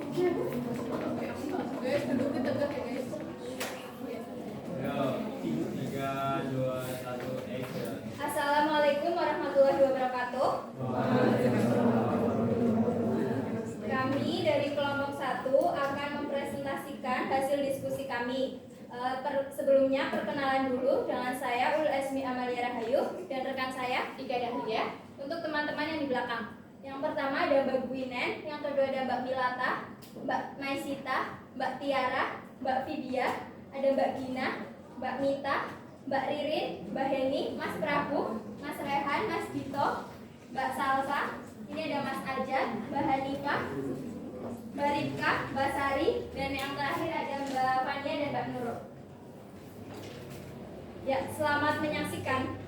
Guys, duduknya tegak ya guys. Yo, 3, 2, 1, action. Assalamualaikum warahmatullahi wabarakatuh. Kami dari kelompok 1 akan mempresentasikan hasil diskusi kami. Sebelumnya perkenalan dulu dengan saya Ul Esmi Amalia Rahayu dan rekan saya Ika Dahlia untuk teman-teman yang di belakang. Yang pertama ada Mbak Gwinen, yang kedua ada Mbak Milata, Mbak Naisita, Mbak Tiara, Mbak Vidya, ada Mbak Gina, Mbak Mita, Mbak Ririn, Mbak Heni, Mas Prabu, Mas Rehan, Mas Dito, Mbak Salsa, ini ada Mas Ajar, Mbak Hanifah, Mbak Rika, Mbak Sari, dan yang terakhir ada Mbak Fania dan Mbak Nurul. Ya, selamat menyaksikan.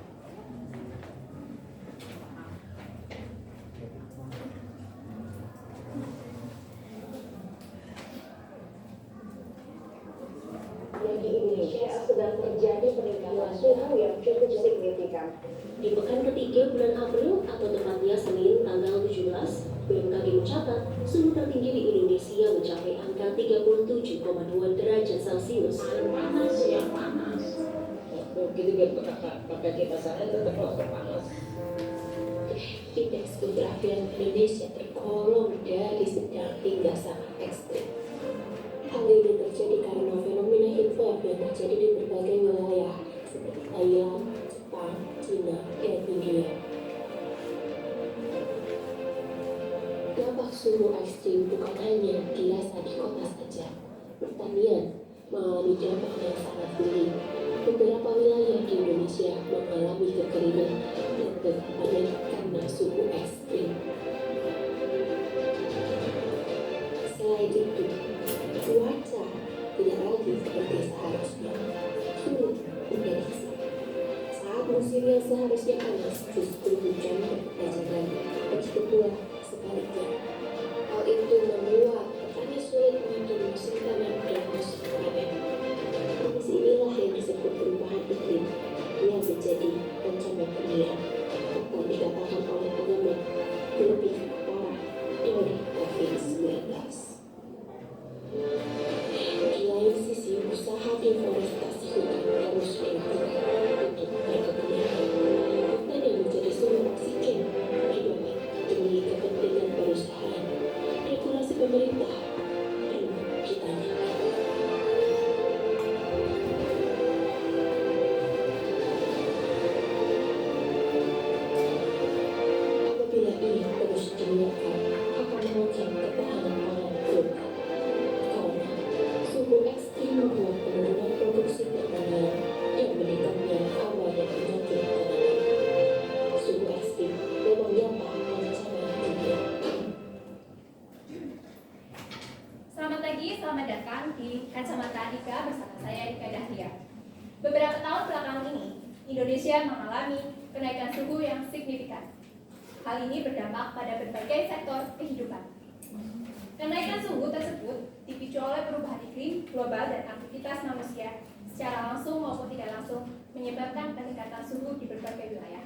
Di Indonesia sedang terjadi peningkatan suhu yang cukup signifikan. Di pekan ketiga bulan April atau tepatnya Senin tanggal 17, BMKG mencatat suhu tertinggi di Indonesia mencapai angka 37,2 derajat Celcius. Panas yang panas. Begitu biar pakai kipas angin tetap panas. Indeks perapian Indonesia tergolong dari sedang hingga sangat ekstrim. Hal ini terjadi karena fenomena heatwave yang terjadi di berbagai wilayah seperti Thailand, Jepang, China, dan India. Dampak suhu ekstrim bukan hanya dirasa di kota saja. Pertanian mengalami dampak yang sangat tinggi. Beberapa wilayah di Indonesia mengalami kekeringan dan kelaparan karena suhu ekstrim. Selain itu, cuaca tidak lagi seperti seharusnya. Sulit diprediksi. Saat musim yang seharusnya panas, justru hujan berkepanjangan. Begitu pula sebaliknya. Hal itu membuat petani sulit mengatur musim tanam dan musim panen. Kondisi inilah yang disebut perubahan iklim yang menjadi ancaman dunia atau dikatakan oleh pengamat lebih parah dari COVID-19. Di lain sisi, usaha deforestasi hutan terus dilakukan untuk perkebunan hutan yang menjadi sumber oksigen akibat demi kepentingan perusahaan. Regulasi pemerintah perlu ditanyakan. Apabila ini terus dilakukan, akan mengancam ketahanan pangan global. Karena suhu ekstrim membuat penurunan produksi pertanian dan meningkatnya hama dan penyakit tanaman. Suhu ekstrim memang nyata ancaman dunia. Selamat pagi, selamat datang di Kacamata Ika bersama saya Ika Dahlia. Beberapa tahun belakangan ini, Indonesia mengalami kenaikan suhu yang signifikan. Hal ini berdampak pada berbagai sektor kehidupan. Kenaikan suhu tersebut dipicu oleh perubahan iklim global dan aktivitas manusia secara langsung maupun tidak langsung menyebabkan peningkatan suhu di berbagai wilayah.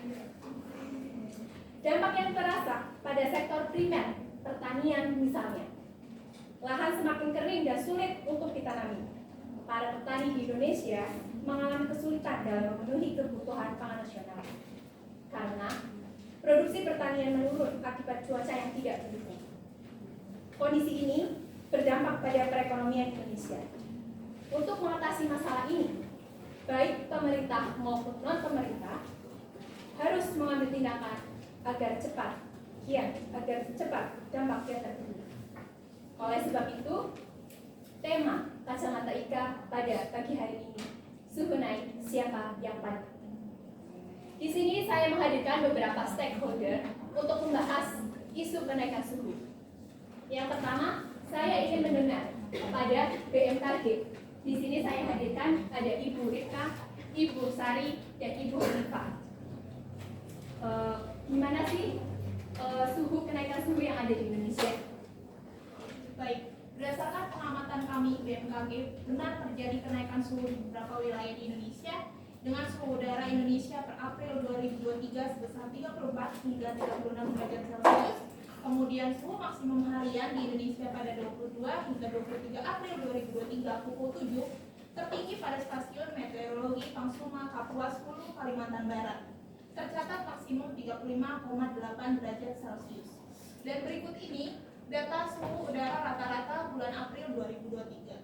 Dampak yang terasa pada sektor primer, pertanian misalnya. Lahan semakin kering dan sulit untuk ditanami. Para petani di Indonesia mengalami kesulitan dalam memenuhi kebutuhan pangan nasional. Karena produksi pertanian menurun akibat cuaca yang tidak mendukung. Kondisi ini berdampak pada perekonomian Indonesia. Untuk mengatasi masalah ini, baik pemerintah maupun non-pemerintah harus mengambil tindakan agar cepat dampaknya terpenuhi. Oleh sebab itu, tema Kacamata Ika pada pagi hari ini, suhu naik, siapa yang panik? Di sini saya menghadirkan beberapa stakeholder untuk membahas isu kenaikan suhu. Yang pertama, saya ingin mendengar kepada BMKG. Di sini saya hadirkan ada Ibu Rika, Ibu Sari, dan Ibu Hanifah. Gimana sih kenaikan suhu yang ada di Indonesia? Baik, berdasarkan pengamatan kami BMKG, benar terjadi kenaikan suhu di beberapa wilayah di Indonesia dengan suhu udara Indonesia per April 2023 sebesar 34 hingga 36 derajat Celcius Kemudian suhu maksimum harian di Indonesia pada 22 hingga 23 April 2023 pukul 7 tertinggi pada stasiun meteorologi Pangsuma, Kapuas Hulu, Kalimantan Barat. Tercatat maksimum 35,8 derajat Celcius. Dan berikut ini data suhu udara rata-rata bulan April 2023.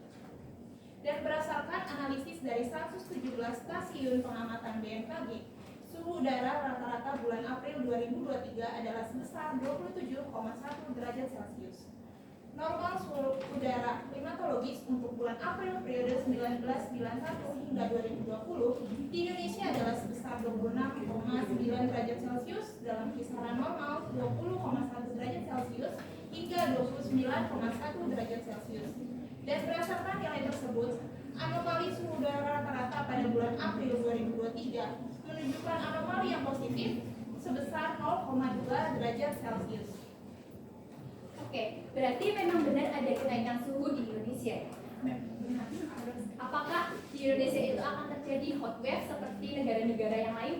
Dan berdasarkan analisis dari 117 stasiun pengamatan BMKG, suhu udara rata-rata bulan April 2023 adalah sebesar 27,1 derajat Celcius. Normal suhu udara klimatologis untuk bulan April periode 1991 hingga 2020 di Indonesia adalah sebesar 26,9 derajat Celcius dalam kisaran normal 20,1 derajat Celcius hingga 29,1 derajat Celcius. Dan berdasarkan nilai tersebut, anomali suhu udara rata-rata pada bulan April 2023 menunjukkan anomali yang positif sebesar 0,2 derajat Celcius. Oke, berarti memang benar ada kenaikan suhu di Indonesia. Apakah di Indonesia itu akan terjadi hot wave seperti negara-negara yang lain?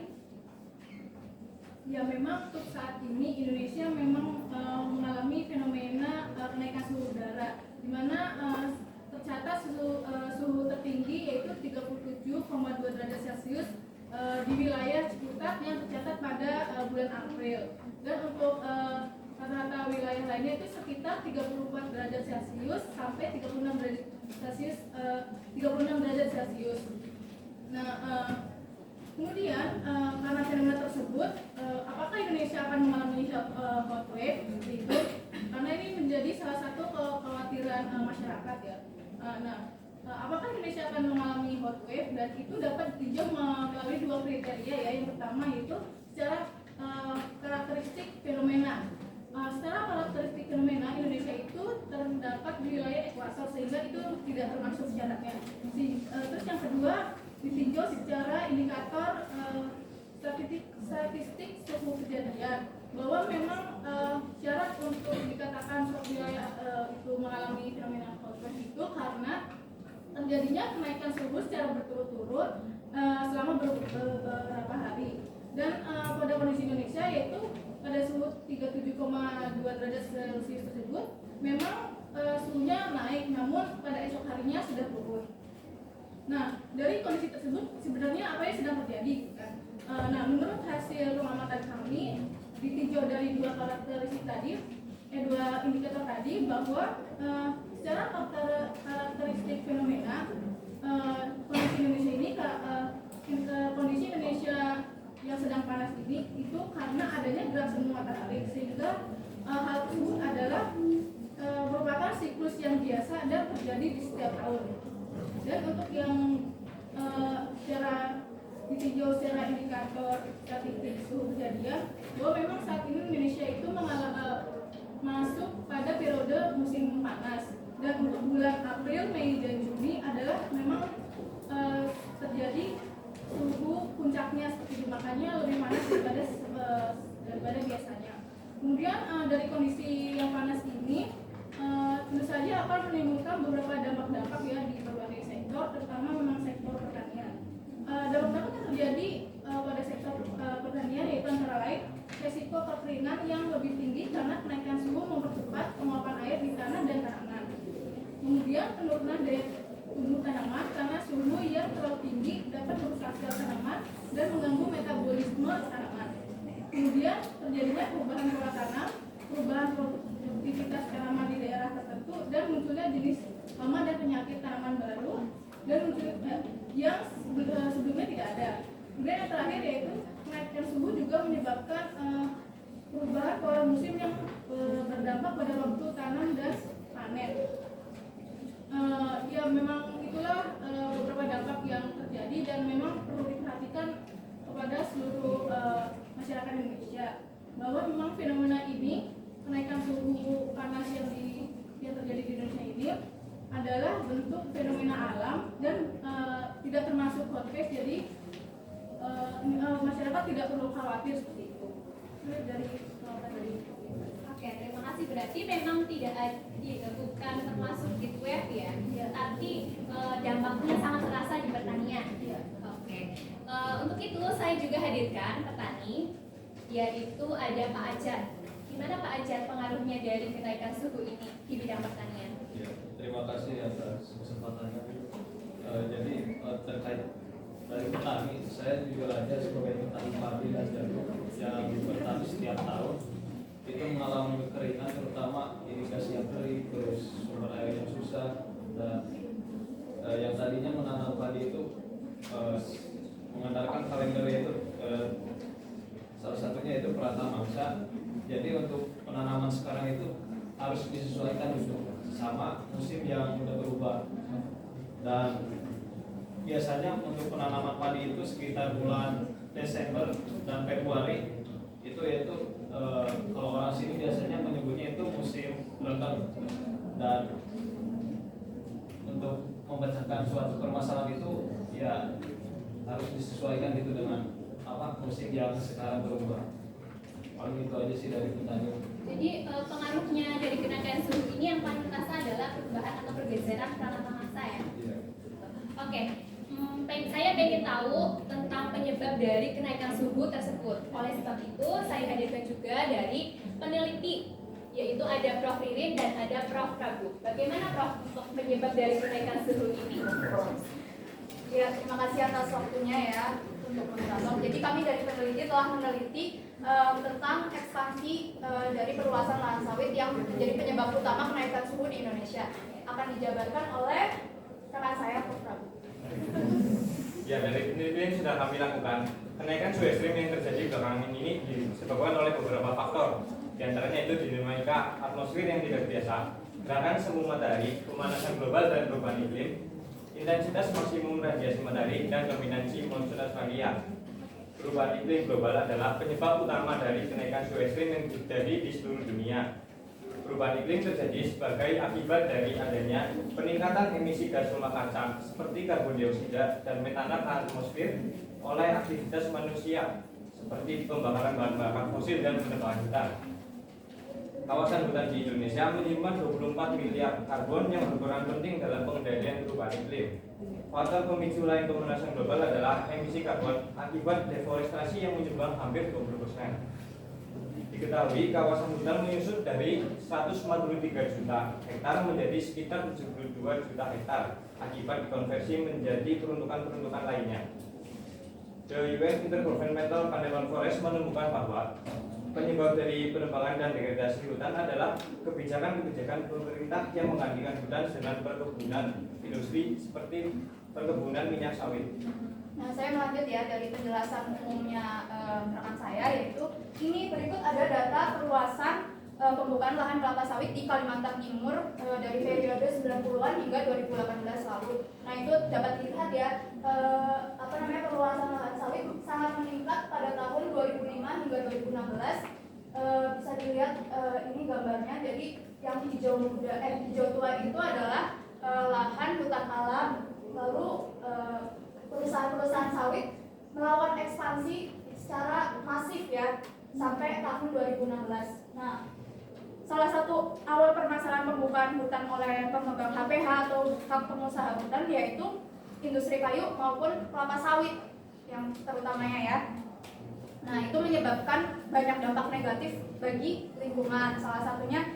Ya, memang untuk saat ini Indonesia memang mengalami fenomena kenaikan suhu udara, di mana tercatat suhu tertinggi yaitu 37,2 derajat Celcius di wilayah Ciputat yang tercatat pada bulan April. Dan untuk rata-rata wilayah lainnya itu sekitar 34 derajat Celcius sampai 36 derajat Celcius. 36 derajat Celcius. Nah, kemudian karena fenomena tersebut, apakah Indonesia akan mengalami hot wave? Itu karena ini menjadi salah satu kekhawatiran masyarakat ya. Apakah Indonesia akan mengalami hot wave? Dan itu dapat ditinjau melalui dua kriteria ya. Yang pertama yaitu secara karakteristik fenomena. Secara karakteristik fenomena Indonesia itu terdapat di wilayah ekuator sehingga itu tidak termasuk syaratnya. Terus yang kedua ditinjau secara indikator statistik suhu kejadian, bahwa memang syarat untuk dikatakan suatu wilayah itu mengalami fenomena hot wave itu karena terjadinya kenaikan suhu secara berturut-turut selama beberapa hari. Dan pada kondisi Indonesia yaitu pada suhu 37,2 derajat Celcius tersebut memang suhunya naik, namun pada esok harinya sudah turun. Nah, dari kondisi tersebut sebenarnya apa yang sedang terjadi? Nah, menurut hasil pengamatan kami ditinjau dari dua karakteristik tadi, dua indikator tadi, bahwa secara karakteristik fenomena kondisi Indonesia ini, kondisi Indonesia yang sedang panas ini itu karena adanya gerak semu matahari, sehingga hal tersebut adalah merupakan siklus yang biasa dan terjadi di setiap tahun. Dan untuk yang secara ditinjau secara indikator statistik suhu kejadian, bahwa memang saat ini Indonesia itu masuk pada periode musim panas, dan untuk bulan April, Mei, dan Juni adalah memang terjadi suhu puncaknya seperti itu, makanya lebih panas daripada biasanya. Kemudian dari kondisi yang panas ini tentu saja akan menimbulkan beberapa dampak-dampak ya di berbagai sektor, terutama memang sektor pertanian. Dampak-dampak yang terjadi pada sektor pertanian yaitu antara lain resiko kekeringan yang lebih tinggi karena kenaikan suhu mempercepat penguapan air di tanah dan tanaman. Kemudian penurunan daya tumbuh tanaman karena suhu yang terlalu tinggi dapat merusak sel tanaman dan mengganggu metabolisme tanaman. Kemudian terjadinya perubahan pola tanam, perubahan produktivitas tanaman di daerah tertentu, dan munculnya jenis hama dan penyakit tanaman baru dan munculnya yang sebelumnya tidak ada. Kemudian yang terakhir yaitu kenaikan suhu juga menyebabkan perubahan pola musim yang berdampak pada waktu tanam dan panen. Ya memang itulah beberapa dampak yang terjadi dan memang perlu diperhatikan kepada seluruh masyarakat Indonesia, bahwa memang fenomena ini, kenaikan suhu panas yang terjadi di Indonesia ini adalah bentuk fenomena alam dan tidak termasuk hot wave, jadi masyarakat tidak perlu khawatir seperti itu. Dari Oke, terima kasih. Berarti memang bukan termasuk heat wave ya, tapi dampaknya sangat terasa di pertanian. Oke, untuk itu saya juga hadirkan petani, yaitu ada Pak Ajan. Gimana Pak Ajar pengaruhnya dari kenaikan suhu ini di bidang pertanian? Ya, terima kasih atas kesempatannya. Jadi terkait dari petani, saya juga ada sebagai petani padi dan jagung yang bertani setiap tahun itu mengalami kekeringan, terutama irigasi yang kering, terus sumber air yang susah, dan yang tadinya menanam padi itu mengandalkan kalender itu salah satunya itu Pratamangsa. Jadi untuk penanaman sekarang itu harus disesuaikan juga sama musim yang sudah berubah. Dan biasanya untuk penanaman padi itu sekitar bulan Desember dan Februari itu kalau orang sini biasanya menyebutnya itu musim renggang. Dan untuk memecahkan suatu permasalahan itu ya harus disesuaikan gitu dengan musim yang sekarang berubah. Paling itu aja sih dari petani. Jadi pengaruhnya dari kenaikan suhu ini yang paling terasa adalah perubahan atau pergeseran Pratamangsa ya. Iya. Oke, saya ingin tahu tentang penyebab dari kenaikan suhu tersebut. Oleh sebab itu, saya hadirkan juga dari peneliti, yaitu ada Prof. Ririn dan ada Prof. Prabu. Bagaimana Prof untuk penyebab dari kenaikan suhu ini? Ya, terima kasih atas waktunya ya untuk moderator. Jadi kami dari peneliti telah meneliti tentang ekspansi dari perluasan lahan sawit yang menjadi penyebab utama kenaikan suhu di Indonesia. Akan dijabarkan oleh rekan saya, Prof. Prabu. Ya, dari penelitian sudah kami lakukan, kenaikan suhu ekstrim yang terjadi belakangan ini disebabkan oleh beberapa faktor. Di antaranya itu dinamika atmosfer yang tidak biasa, gerakan semu matahari, pemanasan global dan perubahan iklim, intensitas maksimum radiasi matahari, dan dominansi monsun Australia. Perubahan iklim global adalah penyebab utama dari kenaikan suhu ekstrim yang terjadi di seluruh dunia. Perubahan iklim terjadi sebagai akibat dari adanya peningkatan emisi gas rumah kaca seperti karbon dioksida dan metana ke atmosfer oleh aktivitas manusia seperti pembakaran bahan bakar fosil dan penebangan hutan. Kawasan hutan di Indonesia menyimpan 24 miliar karbon yang berperan penting dalam pengendalian perubahan iklim. Faktor pemicu lain pemanasan global adalah emisi karbon akibat deforestasi yang menyumbang hampir 20%. Diketahui kawasan hutan menyusut dari 143 juta hektar menjadi sekitar 72 juta hektar akibat dikonversi menjadi peruntukan-peruntukan lainnya. The UN Intergovernmental Panel on Forest menemukan bahwa penyebab dari penebangan dan degradasi hutan adalah kebijakan-kebijakan pemerintah yang menggantikan hutan dengan perkebunan industri seperti perkebunan minyak sawit. Nah, saya melanjut ya dari penjelasan umumnya rekan saya, yaitu ini berikut ada data perluasan pembukaan lahan kelapa sawit di Kalimantan Timur dari periode 90-an hingga 2018 lalu. Nah, itu dapat dilihat ya perluasan lahan sawit sangat meningkat pada tahun 2005 hingga 2016. Bisa dilihat ini gambarnya. Jadi yang hijau tua itu adalah lahan hutan alam. Lalu perusahaan-perusahaan sawit melakukan ekspansi secara masif ya sampai tahun 2016. Nah, salah satu awal permasalahan pembukaan hutan oleh pemegang HPH atau hak pengusaha hutan yaitu industri kayu maupun kelapa sawit yang terutamanya ya. Nah, itu menyebabkan banyak dampak negatif bagi lingkungan. Salah satunya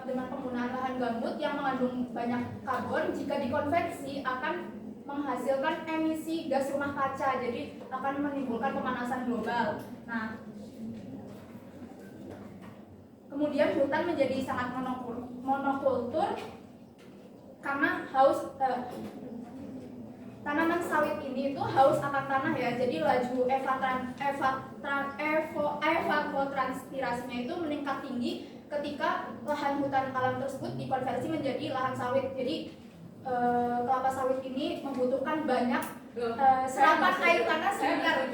dengan penggunaan lahan gambut yang mengandung banyak karbon, jika dikonversi akan menghasilkan emisi gas rumah kaca, jadi akan menimbulkan pemanasan global. Nah, kemudian hutan menjadi sangat monokultur karena tanaman sawit ini itu haus akan tanah ya, jadi laju evapotranspirasinya itu meningkat tinggi ketika lahan hutan alam tersebut dikonversi menjadi lahan sawit. Jadi kelapa sawit ini membutuhkan banyak serapan air tanah sebentar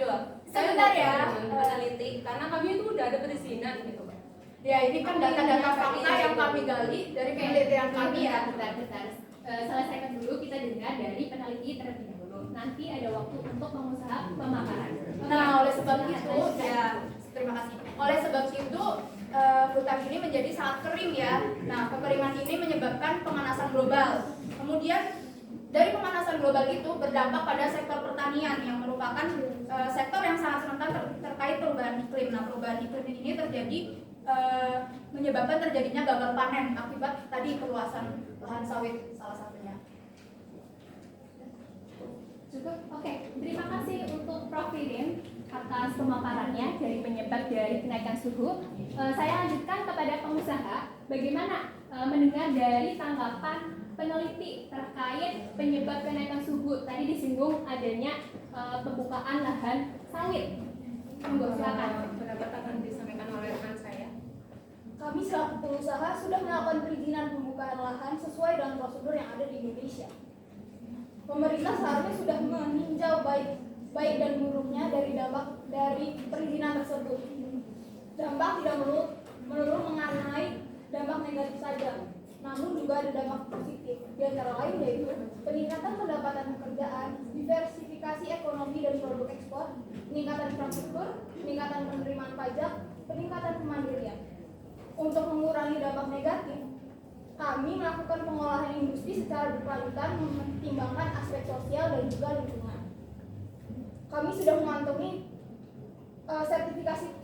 ya peneliti, karena kami itu udah ada perizinan gitu Pak. Ya, ini kan data-data fakta yang kami gali dari penelitian kami ya. Bentar. Selesaikan dulu, kita dengar dari peneliti terlebih dahulu. Nanti ada waktu untuk pengusaha pemaparan. Nah, oleh sebab itu ya, terima kasih. Oleh sebab itu hutan ini menjadi sangat kering ya. Nah, kekeringan ini menyebabkan pemanasan global. Kemudian dari pemanasan global itu berdampak pada sektor pertanian yang merupakan sektor yang sangat rentan terkait perubahan iklim. Nah, perubahan iklim ini terjadi menyebabkan terjadinya gagal panen akibat tadi perluasan lahan sawit salah satunya. Cukup. Oke, terima kasih untuk Prof. Ririn atas pemaparannya dari penyebab dari kenaikan suhu. Saya lanjutkan kepada pengusaha. Bagaimana mendengar dari tanggapan peneliti terkait penyebab kenaikan suhu? Tadi disinggung adanya pembukaan lahan sawit. Monggo, silakan. Pendapat akan disampaikan oleh rekan saya. Kami selaku pengusaha sudah melakukan perizinan pembukaan lahan sesuai dengan prosedur yang ada di Indonesia. Pemerintah seharusnya sudah meninjau baik dan buruknya dari perizinan tersebut. Dampak tidak melulu mengenai dampak negatif saja, namun juga ada dampak positif. Di antara lain yaitu peningkatan pendapatan pekerjaan, diversifikasi ekonomi dan produk ekspor, peningkatan infrastruktur, peningkatan penerimaan pajak, peningkatan kemandirian. Untuk mengurangi dampak negatif, kami melakukan pengolahan industri secara berkelanjutan mempertimbangkan aspek sosial dan juga lingkungan. Kami sudah mengantongi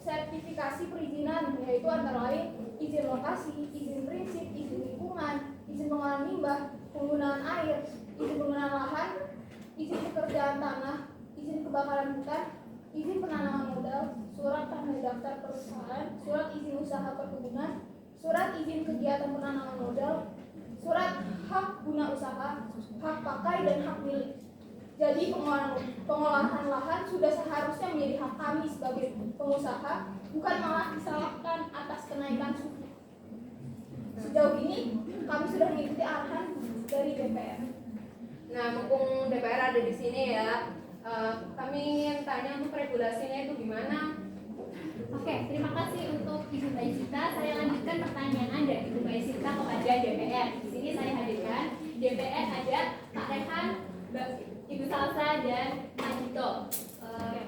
sertifikasi perizinan, yaitu antara lain izin lokasi, izin prinsip, izin lingkungan, izin pengolahan limbah, penggunaan air, izin penggunaan lahan, izin pekerjaan tanah, izin kebakaran hutan, izin penanaman modal, surat tanda daftar perusahaan, surat izin usaha perkebunan, surat izin kegiatan penanaman modal, surat hak guna usaha, hak pakai dan hak milik. Jadi pengolahan lahan sudah seharusnya menjadi hak kami sebagai pengusaha, bukan malah disalahkan atas kenaikan suhu. Sejauh ini kami sudah mengikuti arahan dari DPR. Nah, mumpung DPR ada di sini ya, kami ingin tanya untuk regulasinya itu gimana? Oke, terima kasih untuk Ibu Mbak Isita. Saya lanjutkan pertanyaan dari Ibu Mbak Isita kepada DPR. Di sini saya hadirkan DPR ada Pak Rehan, Ibu Salsa dan Pak Dito.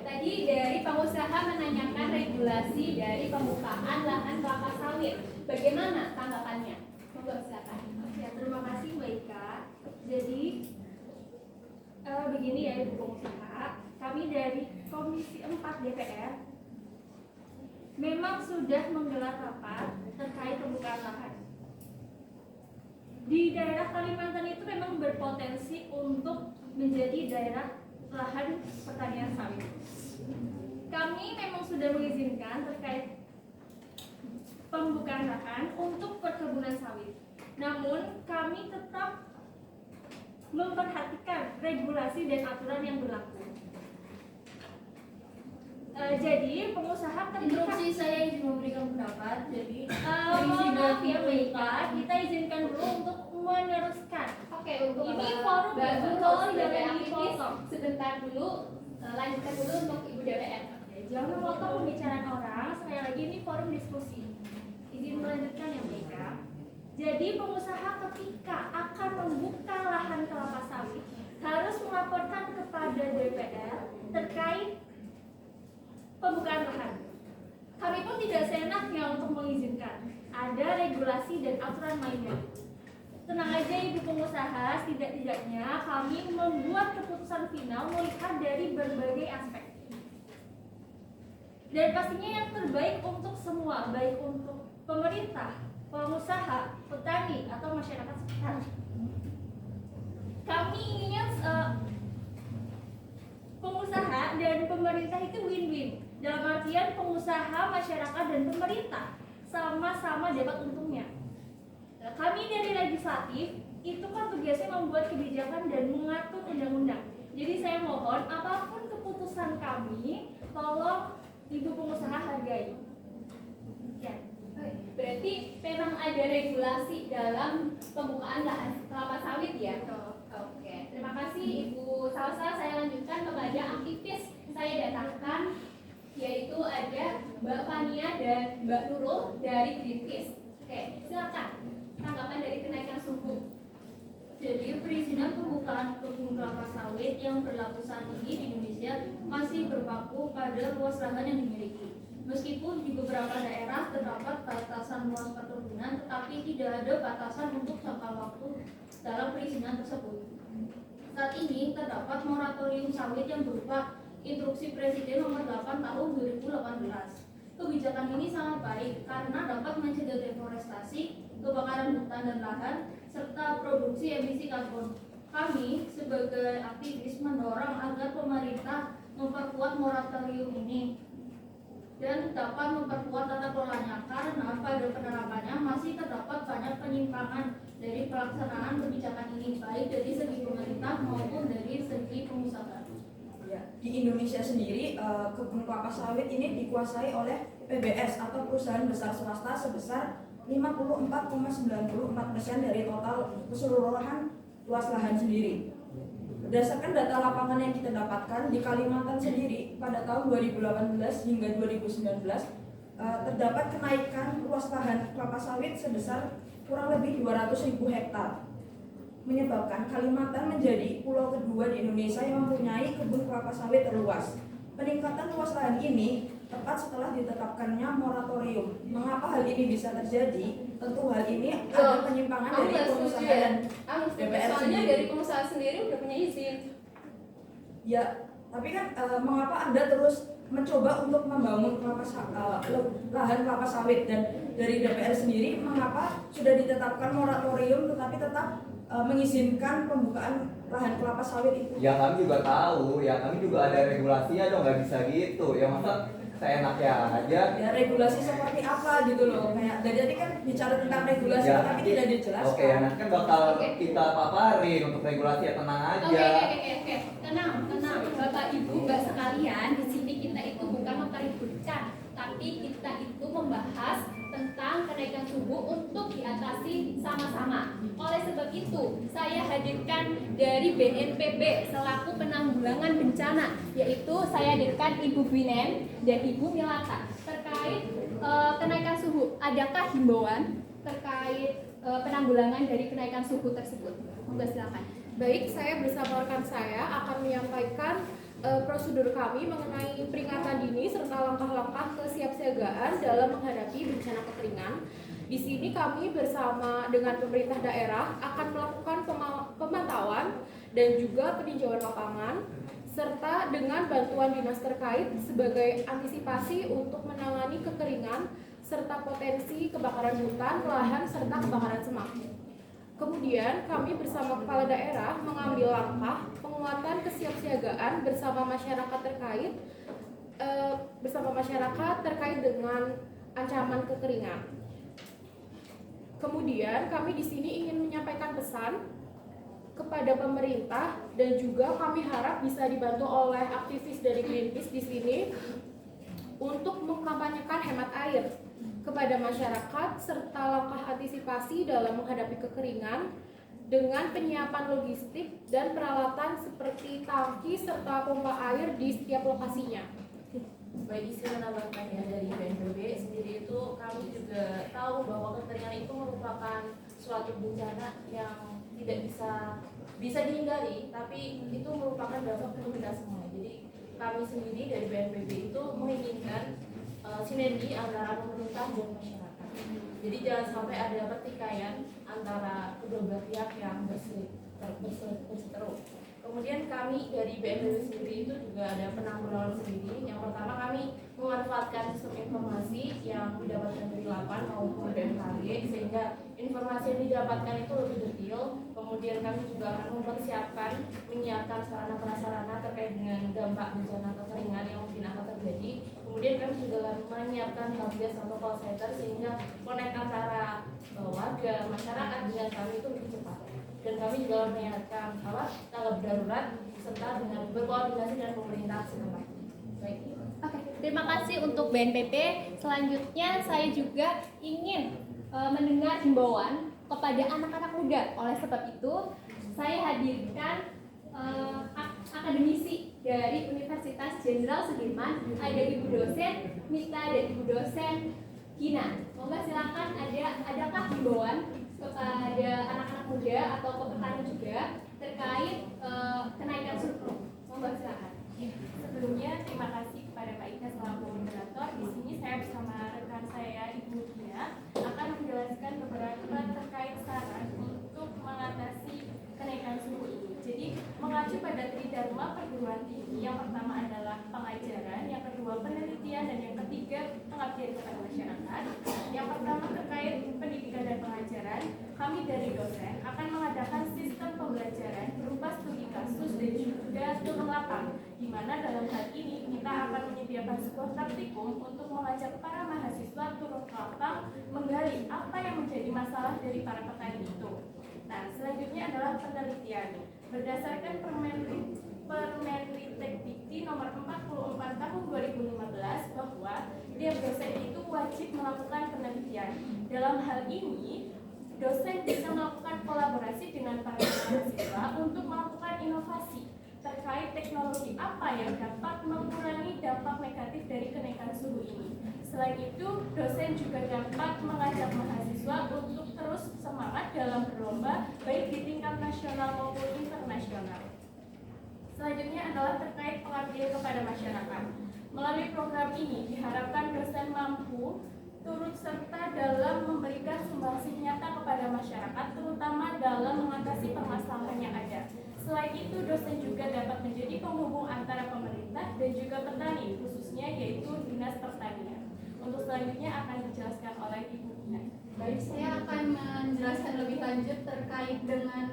Tadi dari pengusaha menanyakan regulasi dari pembukaan lahan kelapa sawit. Bagaimana tanggapannya? Monggo silakan. Ya, terima kasih Mbak Ika. Jadi begini ya Ibu pengusaha, kami dari Komisi 4 DPR memang sudah menggelar rapat terkait pembukaan lahan. Di daerah Kalimantan itu memang berpotensi untuk menjadi daerah lahan pertanian sawit. Kami memang sudah mengizinkan terkait pembukaan lahan untuk perkebunan sawit. Namun kami tetap memperhatikan regulasi dan aturan yang berlaku. Jadi pengusaha Interupsi, saya izin memberikan pendapat. Jadi mohon maaf ya Mbak Ika, kita izinkan dulu untuk meneruskan. Oke, untuk Ini forum Mbak ya, Nurul forum dari dari aktivis forum. sebentar dulu, lanjutkan dulu untuk Ibu DPR. Jangan memotong pembicaraan orang. Sekali lagi ini forum diskusi. Izin melanjutkan ya Mbak Ika. Jadi pengusaha ketika akan membuka lahan kelapa sawit harus melaporkan kepada DPR terkait pembukaan lahan. Kami pun tidak seenaknya untuk mengizinkan. Ada regulasi dan aturan mainnya. Tenang aja Ibu pengusaha, tidak-tidaknya kami membuat keputusan final melihat dari berbagai aspek. Dan pastinya yang terbaik untuk semua, baik untuk pemerintah, pengusaha, petani, atau masyarakat sekitar. Kami inginnya pengusaha dan pemerintah itu win-win. Dalam artian pengusaha, masyarakat, dan pemerintah sama-sama dapat untungnya. Kami dari legislatif itu kan tugasnya membuat kebijakan dan mengatur undang-undang. Jadi saya mohon apapun keputusan kami, tolong Ibu pengusaha hargai. Ya. Berarti memang ada regulasi dalam pembukaan lahan kelapa sawit ya? Oke, terima kasih Ibu Salsa. Saya lanjutkan kepada aktivis saya datangkan, yaitu ada Mbak Fania dan Mbak Nurul dari Greenpeace. Oke, silakan tanggapan dari kenaikan suhu. Jadi perizinan pembukaan kebun kelapa sawit yang berlaku saat ini di Indonesia masih berpaku pada luas lahan yang dimiliki. Meskipun di beberapa daerah terdapat batasan luas perkebunan, tetapi tidak ada batasan untuk jangka waktu dalam perizinan tersebut. Saat ini terdapat moratorium sawit yang berupa Instruksi Presiden Nomor 8 Tahun 2018 Kebijakan ini sangat baik karena dapat mencegah deforestasi, kebakaran hutan dan lahan, serta produksi emisi karbon. Kami sebagai aktivis mendorong agar pemerintah memperkuat moratorium ini dan dapat memperkuat tata kelolanya karena pada penerapannya masih terdapat banyak penyimpangan dari pelaksanaan kebijakan ini baik dari segi pemerintah maupun dari segi pengusaha. Ya, di Indonesia sendiri kebun kelapa sawit ini dikuasai oleh PBS atau perusahaan besar swasta sebesar 54,94% dari total keseluruhan luas lahan sendiri. Berdasarkan data lapangan yang kita dapatkan di Kalimantan sendiri pada tahun 2018 hingga 2019 terdapat kenaikan luas lahan kelapa sawit sebesar kurang lebih 200.000 hektar, menyebabkan Kalimantan menjadi pulau kedua di Indonesia yang mempunyai kebun kelapa sawit terluas. Peningkatan luas lahan ini tepat setelah ditetapkannya moratorium. Mengapa hal ini bisa terjadi? Tentu hal ini ada penyimpangan dari pengusaha dan DPR soalnya sendiri. dari pengusaha sendiri udah punya izin. Ya, tapi kan mengapa Anda terus mencoba untuk membangun lahan kelapa sawit, dan dari DPR sendiri mengapa sudah ditetapkan moratorium tetapi tetap mengizinkan pembukaan lahan kelapa sawit itu? Ya kami juga tahu, ya kami juga ada regulasinya dong, nggak bisa gitu. Ya masa seenaknya aja. Ya regulasi seperti apa gitu loh, kayak dari tadi kan bicara tentang regulasi Ya, tapi tidak dijelaskan. Oke, nanti kan bakal kita paparin untuk regulasi, ya tenang aja. Oke. Tenang. Bapak Ibu, Mbak sekalian, di sini kita itu bukan mempeributkan, tapi kita itu membahas tentang kenaikan suhu untuk diatasi sama-sama. Oleh sebab itu, saya hadirkan dari BNPB selaku penanggulangan bencana, yaitu saya hadirkan Ibu Binen dan Ibu Milata terkait kenaikan suhu. Adakah himbauan terkait penanggulangan dari kenaikan suhu tersebut? Monggo silakan. Baik, saya bersama rekan saya akan menyampaikan prosedur kami mengenai peringatan dini serta langkah-langkah kesiapsiagaan dalam menghadapi bencana kekeringan. Di sini kami bersama dengan pemerintah daerah akan melakukan pemantauan dan juga peninjauan lapangan serta dengan bantuan dinas terkait sebagai antisipasi untuk menangani kekeringan serta potensi kebakaran hutan, lahan serta kebakaran semak. Kemudian kami bersama kepala daerah mengambil langkah penguatan kesiapsiagaan bersama masyarakat terkait dengan ancaman kekeringan. Kemudian kami di sini ingin menyampaikan pesan kepada pemerintah dan juga kami harap bisa dibantu oleh aktivis dari Greenpeace di sini untuk mengkampanyekan hemat air kepada masyarakat serta langkah antisipasi dalam menghadapi kekeringan dengan penyiapan logistik dan peralatan seperti tangki serta pompa air di setiap lokasinya. Baik, isi menambahkan ya, dari BNPB sendiri itu kami juga tahu bahwa kekeringan itu merupakan suatu bencana yang tidak bisa dihindari, tapi itu merupakan dampak untuk kita semua. Jadi kami sendiri dari BNPB itu menginginkan sinergi antara pemerintah dan masyarakat. Jadi jangan sampai ada pertikaian antara kedua belah pihak yang berseteru. Kemudian kami dari BNPB sendiri itu juga ada penanggulangan sendiri. Yang pertama, kami memanfaatkan sistem informasi yang didapatkan dari LAPAN maupun BMKG sehingga informasi yang didapatkan itu lebih detail. Kemudian kami juga akan menyiapkan sarana prasarana terkait dengan dampak bencana kekeringan yang mungkin akan terjadi. Kemudian kami juga akan menyiapkan helpdesk atau call center sehingga connect antara warga masyarakat dengan kami itu lebih cepat. Dan kami juga menyiapkan tanggap darurat serta dengan berkoordinasi dengan pemerintah setempat. Baik. Oke, terima kasih untuk BNPB. Selanjutnya saya juga ingin mendengar himbauan kepada anak-anak muda. Oleh sebab itu, saya hadirkan akademisi dari Universitas Jenderal Sudirman. Ada Ibu dosen Mita dan Ibu dosen Gina. Monggo silakan, adakah himbauan kepada anak-anak muda atau ke petani juga terkait kenaikan suhu? Monggo silakan. Sebelumnya terima kasih kepada Pak Ika selaku moderator. Di sini saya bersama rekan saya Ibu Dia akan menjelaskan beberapa terkait saran untuk mengatasi kenaikan suhu ini. Jadi mengacu pada tridharma perguruan tinggi, yang pertama adalah pengajaran, yang kedua penelitian penelitian, dan yang ketiga pengabdian kepada masyarakat. Yang pertama terkait pendidikan dan pengajaran, kami dari dosen akan mengadakan sistem pembelajaran berupa studi kasus dan juga turun lapang, di mana dalam hal ini kita akan menyediakan sebuah praktikum untuk mengajak para mahasiswa turun ke lapang menggali apa yang menjadi masalah dari para petani itu. Nah, selanjutnya adalah penelitian. Berdasarkan Permenristek nomor 44 tahun 2015 bahwa tiap dosen itu wajib melakukan penelitian. Dalam hal ini, dosen bisa melakukan kolaborasi dengan para mahasiswa untuk melakukan inovasi terkait teknologi apa yang dapat mengurangi dampak negatif dari kenaikan suhu ini. Selain itu, dosen juga dapat mengajak mahasiswa untuk terus semangat dalam berlomba baik di tingkat nasional maupun internasional. Selanjutnya adalah terkait pengabdian kepada masyarakat. Melalui program ini diharapkan dosen mampu turut serta dalam memberikan sumbangsi nyata kepada masyarakat, terutama dalam mengatasi permasalahan yang ada. Selain itu, dosen juga dapat menjadi penghubung antara pemerintah dan juga petani, khususnya yaitu Dinas Pertanian. Untuk selanjutnya akan dijelaskan oleh Ibu Gina. Baik, saya akan menjelaskan lebih lanjut terkait dengan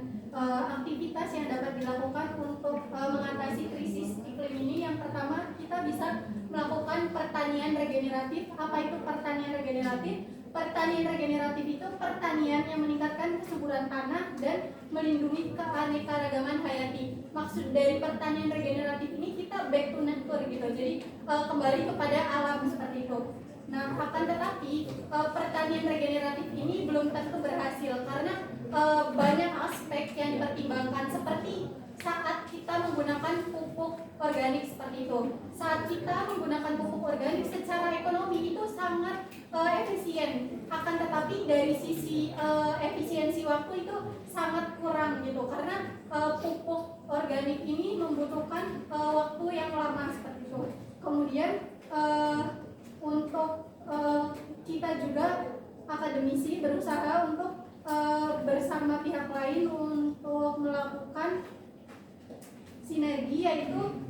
aktivitas yang dapat dilakukan untuk mengatasi krisis iklim ini. Yang pertama, kita bisa melakukan pertanian regeneratif. Apa itu pertanian regeneratif? Pertanian regeneratif itu pertanian yang meningkatkan kesuburan tanah dan melindungi keanekaragaman hayati. Maksud dari pertanian regeneratif ini kita back to nature gitu. Jadi kembali kepada alam seperti itu. Nah, akan tetapi pertanian regeneratif ini belum tentu berhasil karena banyak aspek yang dipertimbangkan, seperti saat kita menggunakan pupuk organik seperti itu. Saat kita menggunakan pupuk organik secara ekonomi itu sangat efisien, akan tetapi dari sisi efisiensi waktu itu sangat kurang gitu, karena pupuk organik ini membutuhkan waktu yang lama seperti itu. Kemudian untuk kita juga akademisi berusaha untuk bersama pihak lain untuk melakukan sinergi, yaitu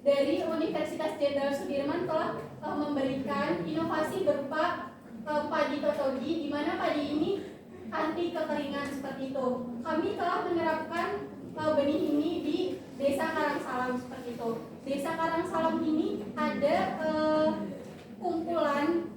dari Universitas Jenderal Sudirman telah memberikan inovasi berupa padi totogi, di mana padi ini anti kekeringan seperti itu. Kami telah menerapkan benih ini di Desa Karangsalam seperti itu. Desa Karangsalam ini ada kumpulan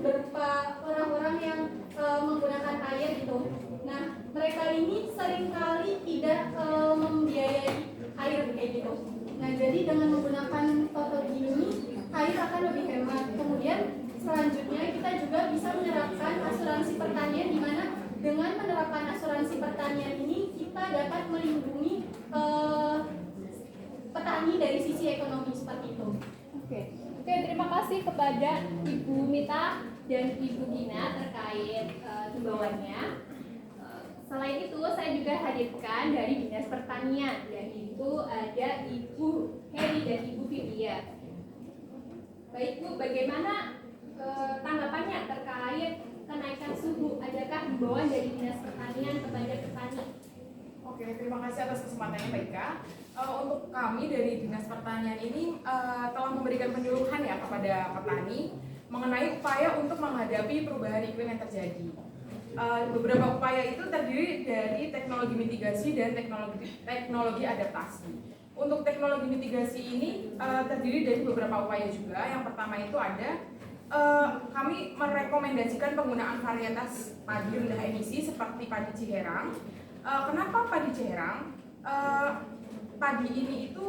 berupa orang-orang yang menggunakan air gitu. Nah, mereka ini seringkali tidak membiayai air kayak gitu. Nah, jadi dengan menggunakan totogi ini air akan lebih hemat. Kemudian selanjutnya kita juga bisa menerapkan asuransi pertanian, di mana dengan menerapkan asuransi pertanian ini kita dapat melindungi petani dari sisi ekonomi seperti itu. Oke, terima kasih kepada Ibu Mita dan Ibu Gina terkait himbauannya. Selain itu, saya juga hadirkan dari Dinas Pertanian, yaitu ada Ibu Heri dan Ibu Fidia. Baik Bu, bagaimana tanggapannya terkait kenaikan suhu? Adakah himbauan dari Dinas Pertanian kepada petani? Oke, terima kasih atas kesempatannya Mbak Ika. Untuk kami dari Dinas Pertanian ini telah memberikan penyuluhan ya kepada petani mengenai upaya untuk menghadapi perubahan iklim yang terjadi. Beberapa upaya itu terdiri dari teknologi mitigasi dan teknologi adaptasi. Untuk teknologi mitigasi ini terdiri dari beberapa upaya juga. Yang pertama itu ada kami merekomendasikan penggunaan varietas padi rendah emisi seperti padi Ciherang. Kenapa padi Ciherang? Padi ini itu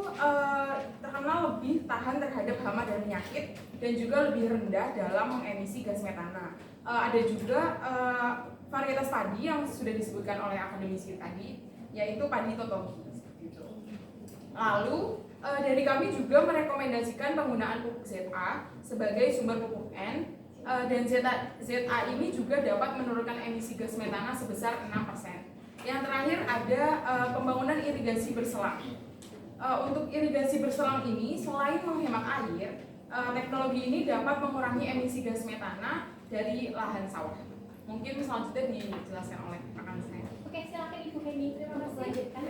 terkenal lebih tahan terhadap hama dan penyakit dan juga lebih rendah dalam mengemisi gas metana. Ada juga varietas padi yang sudah disebutkan oleh akademisi tadi, yaitu padi totogi. Lalu dari kami juga merekomendasikan penggunaan pupuk ZA sebagai sumber pupuk N, dan ZA ini juga dapat menurunkan emisi gas metana sebesar 6%. Yang terakhir ada pembangunan irigasi berselang. Untuk irigasi berselang ini selain menghemat air, teknologi ini dapat mengurangi emisi gas metana dari lahan sawah. Mungkin selanjutnya dijelaskan oleh rekan saya. Oke, silakan Ibu Heni. Terima kasih. Lanjutkan.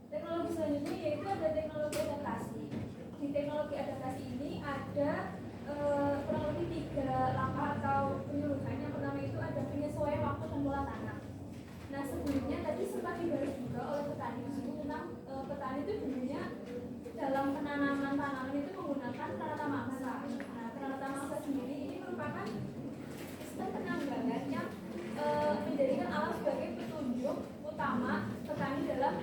Teknologi selanjutnya yaitu ada teknologi adaptasi. teknologi adaptasi ini ada kurang lebih 3 langkah atau penyuluhan. Yang pertama itu ada penyesuaian waktu dan pola tanam. Nah, sebelumnya tadi sempat dibahas juga oleh petani tentang petani itu dulunya dalam penanaman tanaman itu menggunakan tata mangsa. Nah, tata mangsa sendiri ini merupakan sistem penanggalan yang menjadikan alat sebagai petunjuk utama petani dalam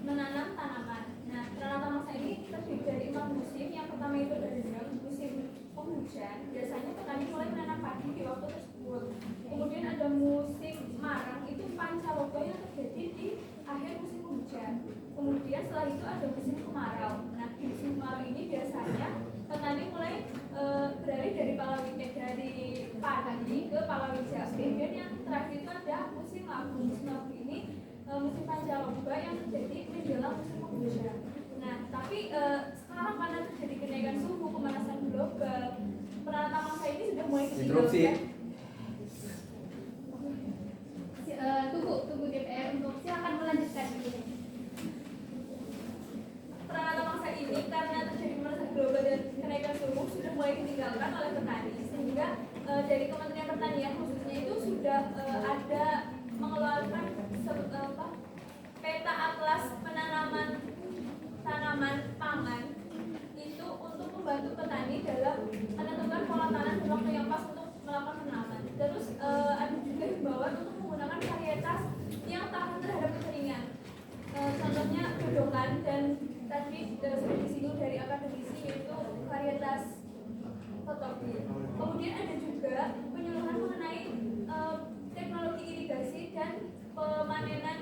menanam tanaman. Nah, tata mangsa ini terdiri dari 4 musim. Yang pertama itu adalah musim penghujan. Biasanya petani mulai menanam padi di waktu tersebut. Kemudian ada musim marang, itu pancaloba yang terjadi di akhir musim hujan. Kemudian setelah itu ada musim kemarau. Nah, di musim kemarau ini biasanya petani mulai beralih dari padi ke palawija. Kemudian yang terakhir itu ada musim labu. Musim labu ini musim pancaloba yang terjadi menjelang musim penghujan. Nah, tapi sekarang karena terjadi kenaikan suhu, pemanasan global, penata mangsa ini sudah mulai ketinggalan. Tunggu DPR untuk silakan melanjutkan ini. Penata mangsa ini karena terjadi pemanasan global dan kenaikan suhu sudah mulai ditinggalkan oleh petani, sehingga dari Kementerian Pertanian khususnya itu sudah ada mengeluarkan peta atlas penanaman tanaman pangan itu untuk membantu petani dalam menentukan pola tanam dan waktu yang pas untuk melakukan penanaman. Terus ada juga himbauan untuk menggunakan varietas yang tahan terhadap kekeringan. Contohnya gedokan dan tadi sudah disinggung dari akademisi yaitu varietas Totoki. Kemudian ada juga penyuluhan mengenai teknologi irigasi dan pemanenan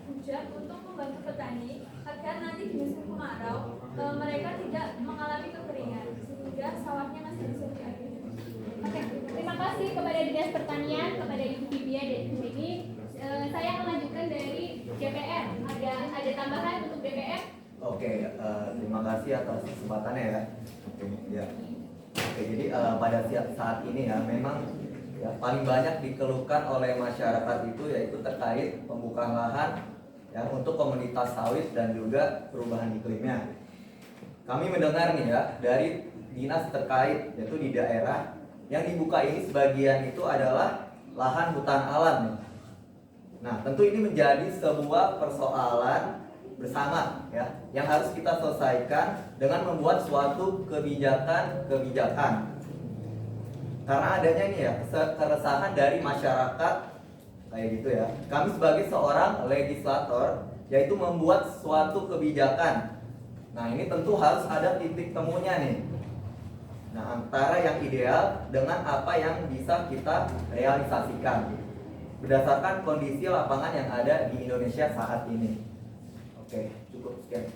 hujan untuk membantu petani agar nanti di musim kemarau mereka tidak mengalami kekeringan sehingga sawahnya masih bisa diairi. Oke, terima kasih kepada Dinas Pertanian, kepada Ibu Bibia dan Ibu Megi. Saya akan lanjutkan dari DPR. Ada tambahan untuk DPR? Oke, terima kasih atas kesempatannya ya. Oke, ya. Oke, jadi pada saat ini ya memang ya, paling banyak dikeluhkan oleh masyarakat itu yaitu terkait pembukaan lahan ya untuk komunitas sawit dan juga perubahan iklimnya. Kami mendengar nih ya dari dinas terkait yaitu di daerah yang dibuka ini sebagian itu adalah lahan hutan alam nih. Nah, tentu ini menjadi sebuah persoalan bersama ya yang harus kita selesaikan dengan membuat suatu kebijakan. Karena adanya ini ya keresahan dari masyarakat kayak gitu ya. Kami sebagai seorang legislator yaitu membuat suatu kebijakan. Nah, ini tentu harus ada titik temunya nih. Nah, antara yang ideal dengan apa yang bisa kita realisasikan berdasarkan kondisi lapangan yang ada di Indonesia saat ini. Oke, cukup sekian.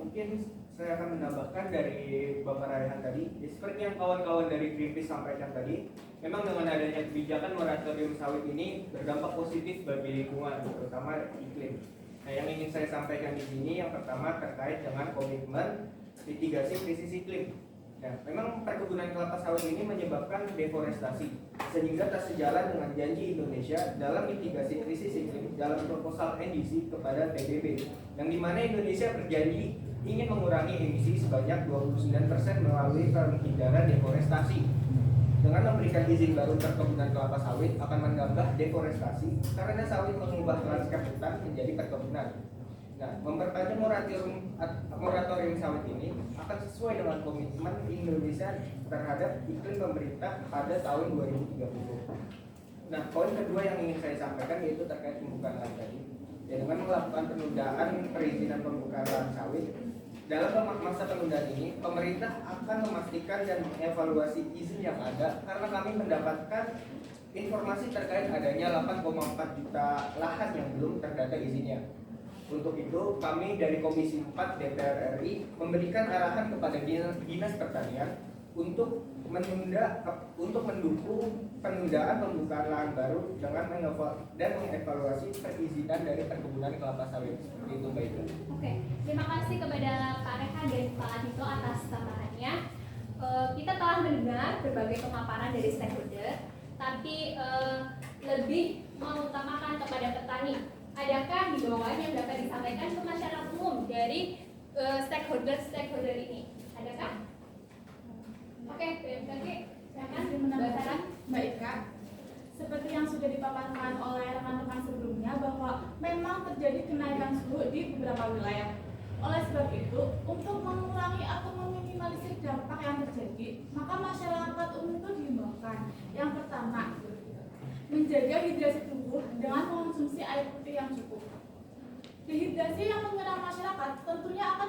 Mungkin saya akan menambahkan dari Bapak Raihan tadi, seperti yang kawan-kawan dari Greenpeace sampaikan tadi, memang dengan adanya kebijakan moratorium sawit ini berdampak positif bagi lingkungan, terutama iklim. Nah, yang ingin saya sampaikan di sini yang pertama terkait dengan komitmen mitigasi krisis iklim. Nah, memang perkebunan kelapa sawit ini menyebabkan deforestasi, sehingga tak sejalan dengan janji Indonesia dalam mitigasi krisis iklim dalam proposal NDC kepada PBB, yang dimana Indonesia berjanji ingin mengurangi emisi sebanyak 29% melalui penghindaran deforestasi. Dengan memberikan izin baru perkebunan kelapa sawit akan menambah deforestasi karena sawit mengubah lanskap hutan menjadi perkebunan. Nah, memperpanjang moratorium sawit ini akan sesuai dengan komitmen Indonesia terhadap iklim pemerintah pada tahun 2030. Nah, poin kedua yang ingin saya sampaikan yaitu terkait pembukaan lahan tadi. Ya, dengan melakukan penundaan perizinan pembukaan lahan sawit, dalam masa penundaan ini, pemerintah akan memastikan dan mengevaluasi izin yang ada karena kami mendapatkan informasi terkait adanya 8,4 juta lahan yang belum terdata izinnya. Untuk itu, kami dari Komisi 4 DPR RI memberikan arahan kepada Dinas Pertanian untuk mendukung penundaan pembukaan lahan baru dengan mengevaluasi perizinan dari perkebunan kelapa sawit. Seperti itu, Mbak Ida. Oke, terima kasih kepada Pak Rehan dan Pak Adito atas tambahannya. Kita telah mendengar berbagai pemaparan dari stakeholder, tapi lebih mengutamakan kepada petani. Adakah himbauan yang dapat disampaikan ke masyarakat umum dari stakeholder ini. Adakah? Oke, BMKG, silakan menambahkan Mbak Ika. Seperti yang sudah dipaparkan oleh rekan-rekan sebelumnya bahwa memang terjadi kenaikan suhu di beberapa wilayah. Oleh sebab itu, untuk mengurangi atau meminimalisir dampak yang terjadi, maka masyarakat umum itu diimbaukan. Yang pertama, menjaga hidrasi tubuh dengan mengonsumsi air putih yang cukup. Dehidrasi yang menyerang masyarakat tentunya akan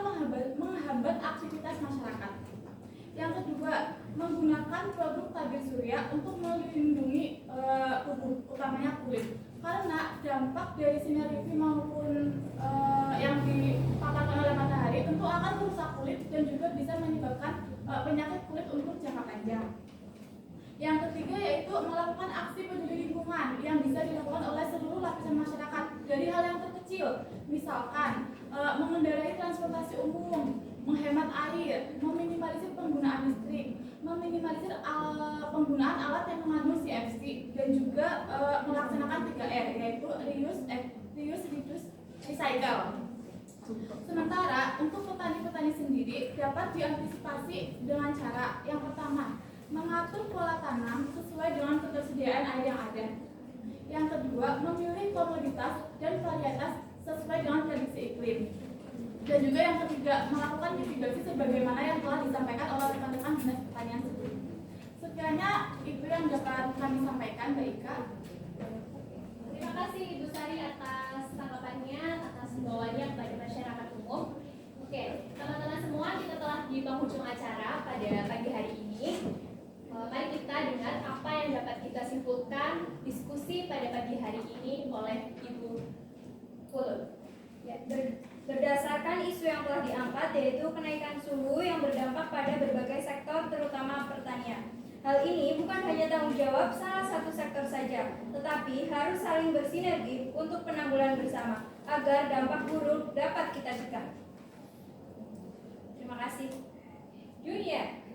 menghambat aktivitas masyarakat. Yang kedua, menggunakan produk tabir surya untuk melindungi tubuh, utamanya kulit. Karena dampak dari sinar UV maupun yang dipaparkan oleh matahari tentu akan merusak kulit dan juga bisa menyebabkan penyakit kulit untuk jangka panjang. Yang ketiga yaitu melakukan aksi peduli lingkungan yang bisa dilakukan oleh seluruh lapisan masyarakat dari hal yang terkecil, misalkan mengendarai transportasi umum, menghemat air, meminimalisir penggunaan listrik, meminimalisir penggunaan alat yang mengandung CFC, dan juga melaksanakan 3R yaitu reuse, reduce, recycle. Sementara untuk petani-petani sendiri dapat diantisipasi dengan cara yang pertama, mengatur pola tanam sesuai dengan ketersediaan air yang ada. Yang kedua, memilih komoditas dan varietas sesuai dengan kondisi iklim. Dan juga yang ketiga, melakukan mitigasi sebagaimana yang telah disampaikan oleh rekan-rekan Dinas Pertanian sebelumnya. Sekiranya itu yang dapat kami sampaikan, Mbak Ika. Terima kasih Ibu Sari atas tanggapannya, atas himbauannya kepada masyarakat umum. Oke, teman-teman semua, kita telah di penghujung acara pada pagi hari ini. Mari kita dengar apa yang dapat kita simpulkan diskusi pada pagi hari ini oleh Ibu Kulun. Ya, berdasarkan isu yang telah diangkat yaitu kenaikan suhu yang berdampak pada berbagai sektor terutama pertanian. Hal ini bukan hanya tanggung jawab salah satu sektor saja, tetapi harus saling bersinergi untuk penanggulangan bersama agar dampak buruk dapat kita cegah. Terima kasih. Dunia,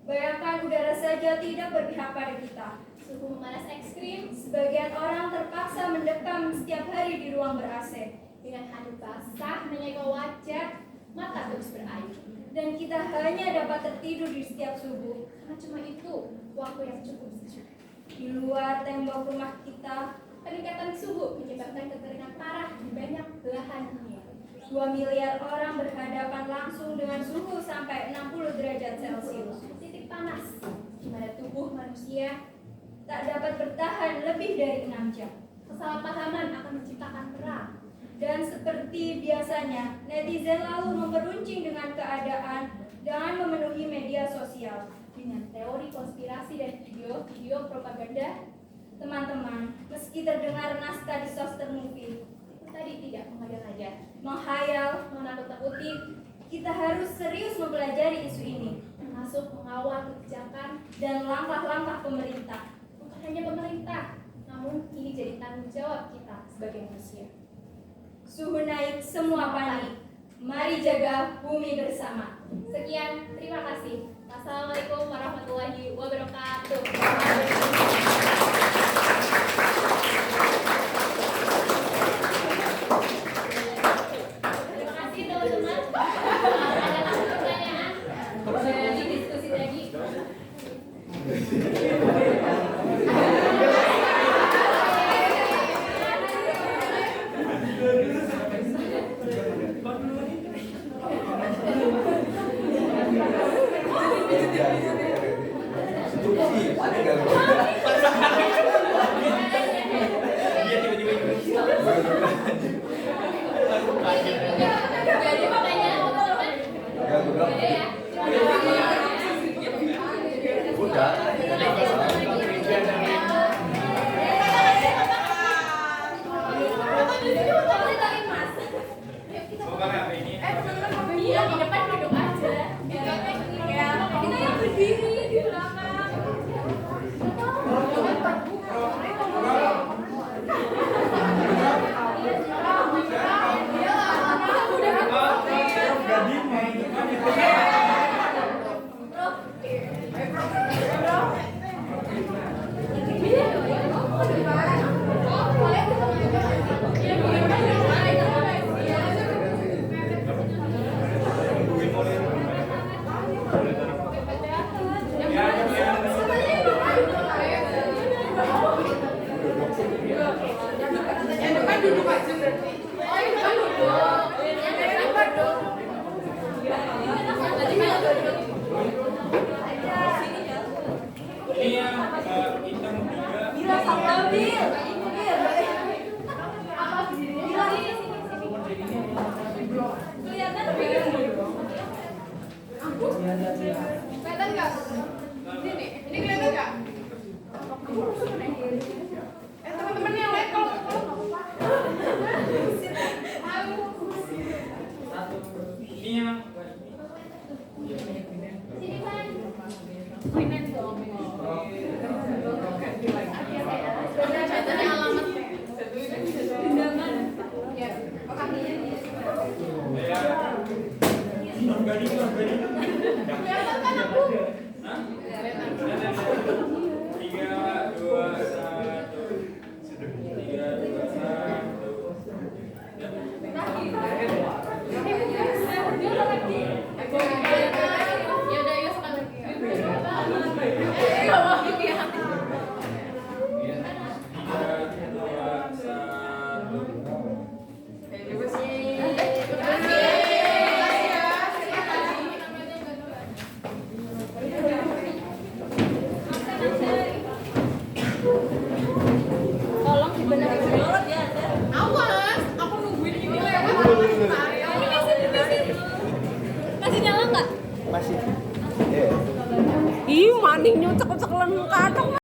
bayangkan udara saja tidak berpihak pada kita. Suhu memanas ekstrim, sebagian orang terpaksa mendekam setiap hari di ruang ber-AC. Dengan handuk basah menyeka wajah, mata terus berair. Dan kita hanya dapat tertidur di setiap subuh. Karena cuma itu waktu yang cukup sejuk. Di luar tembok rumah kita, peningkatan suhu menyebabkan kekeringan parah di banyak belahan dunia. 2 miliar orang berhadapan langsung dengan suhu sampai 60 derajat Celcius. Titik panas di mana tubuh manusia tak dapat bertahan lebih dari 6 jam. Kesalahpahaman akan menciptakan perang. Dan seperti biasanya, netizen lalu memperuncing dengan keadaan dengan memenuhi media sosial dengan teori konspirasi dan video propaganda. Teman-teman, meski terdengar naskah di sosmed movie, itu tadi tidak mengada-ngada, menghayal, menakut-nakuti. Kita harus serius mempelajari isu ini, termasuk mengawal kebijakan dan langkah-langkah pemerintah. Bukan hanya pemerintah, namun ini jadi tanggung jawab kita sebagai manusia. Suhu naik, semua panik. Mari jaga bumi bersama. Sekian, terima kasih. Wassalamualaikum warahmatullahi wabarakatuh. Terima kasih teman-teman. Ada pertanyaan dari diskusi tadi? Instruksi, panik gak? maju berarti. Oh, ini kan duduk. Ini kan duduk. Ini yang hitam juga. Bila sama Bil. Kelihatan kelihatan nggak? Ini kelihatan nggak? Teman-teman yang lain kalau Ini yang Sini kan.